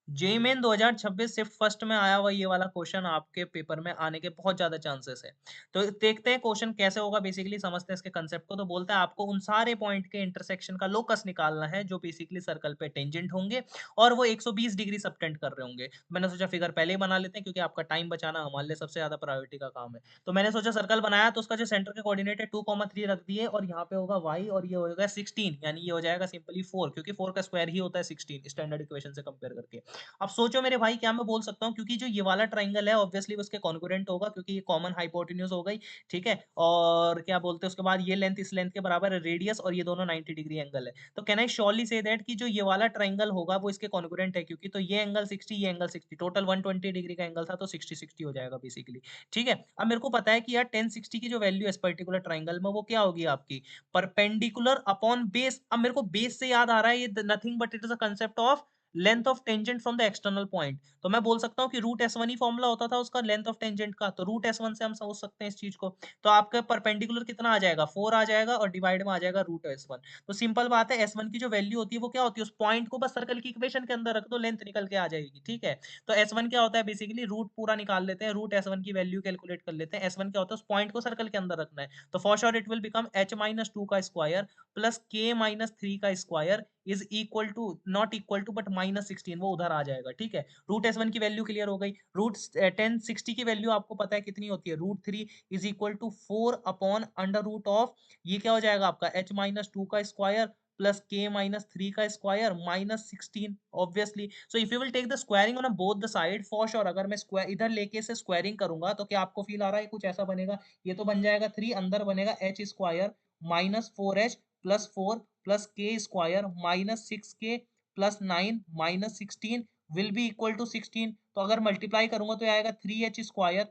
JEE main 2026 shift first में आया हुआ ये वाला क्वेश्चन आपके पेपर में आने के बहुत ज्यादा चांसेस है। तो देखते हैं क्वेश्चन कैसे होगा, बेसिकली समझते हैं इसके कंसेप्ट को। तो बोलता है आपको उन सारे पॉइंट के इंटरसेक्शन का लोकस निकालना है जो बेसिकली सर्कल पे टेंजेंट होंगे और वो 120 डिग्री सबटेंड कर रहे होंगे। मैंने सोचा फिगर पहले ही बना लेते हैं क्योंकि आपका टाइम बचाना हमारे लिए सबसे ज्यादा प्रायोरिटी का काम है। तो मैंने सोचा सर्कल बनाया तो उसका जो सेंटर के कोऑर्डिनेट है 2,3 रख दिए और यहाँ पे होगा y और ये होगा 16, यानी ये हो जाएगा सिंपली 4, क्योंकि 4 का स्क्वायर ही होता है 16 स्टैंडर्ड इक्वेशन से कंपेयर करके। अब सोचो मेरे भाई क्या मैं बोल सकता हूँ, क्योंकि जो ये वाला ट्राइंगल है ऑब्वियसली उसके कॉन्ग्रुएंट होगा क्योंकि ये कॉमन हाइपोटेन्यूज हो गई। ठीक है, और क्या बोलते हैं उसके बाद ये लेंथ इस लेंथ के बराबर है रेडियस, और ये दोनों 90 डिग्री एंगल है। तो can I surely say that कि जो ये वाला ट्राइंगल होगा वो इसके कॉन्ग्रुएंट है, क्योंकि तो ये एंगल 60 ये एंगल 60, टोटल 120 डिग्री का एंगल था तो 60 60 हो जाएगा बेसिकली। ठीक है, अब मेरे को पता है कि यार 1060 की जो वैल्यू है इस पर्टिकुलर ट्राइंगल में वो क्या होगी आपकी परपेंडिकुलर अपॉन बेस। अब मेरे को बेस से याद आ रहा है ये nothing but it is a concept of length of tangent from the external point. तो मैं बोल सकता हूँ कि रूट एस वन ही फॉर्मुला होता था उसका लेंथ ऑफ टेंजेंट का, तो रूट एस वन से हम समझ सकते हैं इस चीज को। तो आपका परपेंडिकुलर कितना आ जाएगा 4 आ जाएगा और डिवाइड में आ जाएगा रूट एस वन। तो सिंपल बात है एस वन की जो वैल्यू होती है वो क्या होती है, उस पॉइंट को बस सर्कल की इक्वेशन के अंदर रख दो लेंथ निकल के आ जाएगी। ठीक है, तो एस वन क्या होता है बेसिकली रूट पूरा निकाल लेते हैं, रूट एस वन की वैल्यू कैलकुलेट कर लेते हैं। एस वन क्या होता है उस पॉइंट को सर्कल के अंदर रखना है, तो for sure it will become H minus two का square plus k minus three का square is equal to not equal to but -16, वो उधर आ जाएगा। ठीक है, रूट एस वन की वैल्यू क्लियर हो गई। रूट 1060 की वैल्यू आपको पता है कितनी होती है, root three is equal to 4 upon under root of ये क्या हो जाएगा आपका एच माइनस टू का square plus k minus three का square -16 obviously. So if you will take the squaring on both the side for sure, अगर मैं square इधर लेके से स्क्वायरिंग करूंगा तो क्या आपको फील आ रहा है कुछ ऐसा बनेगा, ये तो बन जाएगा 3, अंदर बनेगा h square -4h plus 4 plus k square -6k plus 9 -16 will be equal to 16। तो अगर मल्टीप्लाई करूंगा तो आएगा 3h स्क्वायर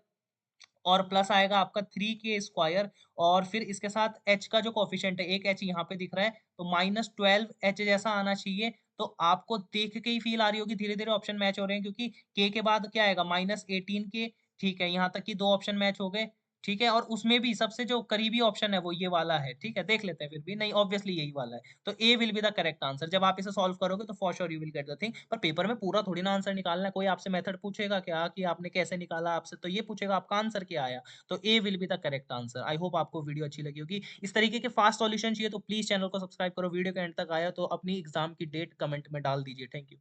और प्लस आएगा आपका 3k स्क्वायर, और फिर इसके साथ h का जो कोफिशिएंट है एक h यहाँ पे दिख रहा है तो -12h जैसा आना चाहिए। तो आपको देख के ही फील आ रही होगी धीरे धीरे ऑप्शन मैच हो रहे हैं, क्योंकि k के बाद क्या आएगा -18k। ठीक है, यहाँ तक कि दो ऑप्शन मैच हो गए। ठीक है, और उसमें भी सबसे जो करीबी ऑप्शन है वो ये वाला है। ठीक है, देख लेते हैं फिर भी, नहीं ऑब्वियसली यही वाला है। तो A will be the correct answer. जब आप इसे सॉल्व करोगे तो for sure you will get the thing. पर पेपर में पूरा थोड़ी ना आंसर निकालना है, कोई आपसे मेथड पूछेगा क्या कि आपने कैसे निकाला, आपसे तो ये पूछेगा आपका आंसर क्या आया। तो A will be the correct answer. I hope आपको वीडियो अच्छी लगी होगी। इस तरीके के फास्ट सॉल्यूशन चाहिए तो प्लीज चैनल को सब्सक्राइब करो। वीडियो के एंड तक आया तो अपनी एग्जाम की डेट कमेंट में डाल दीजिए। Thank you.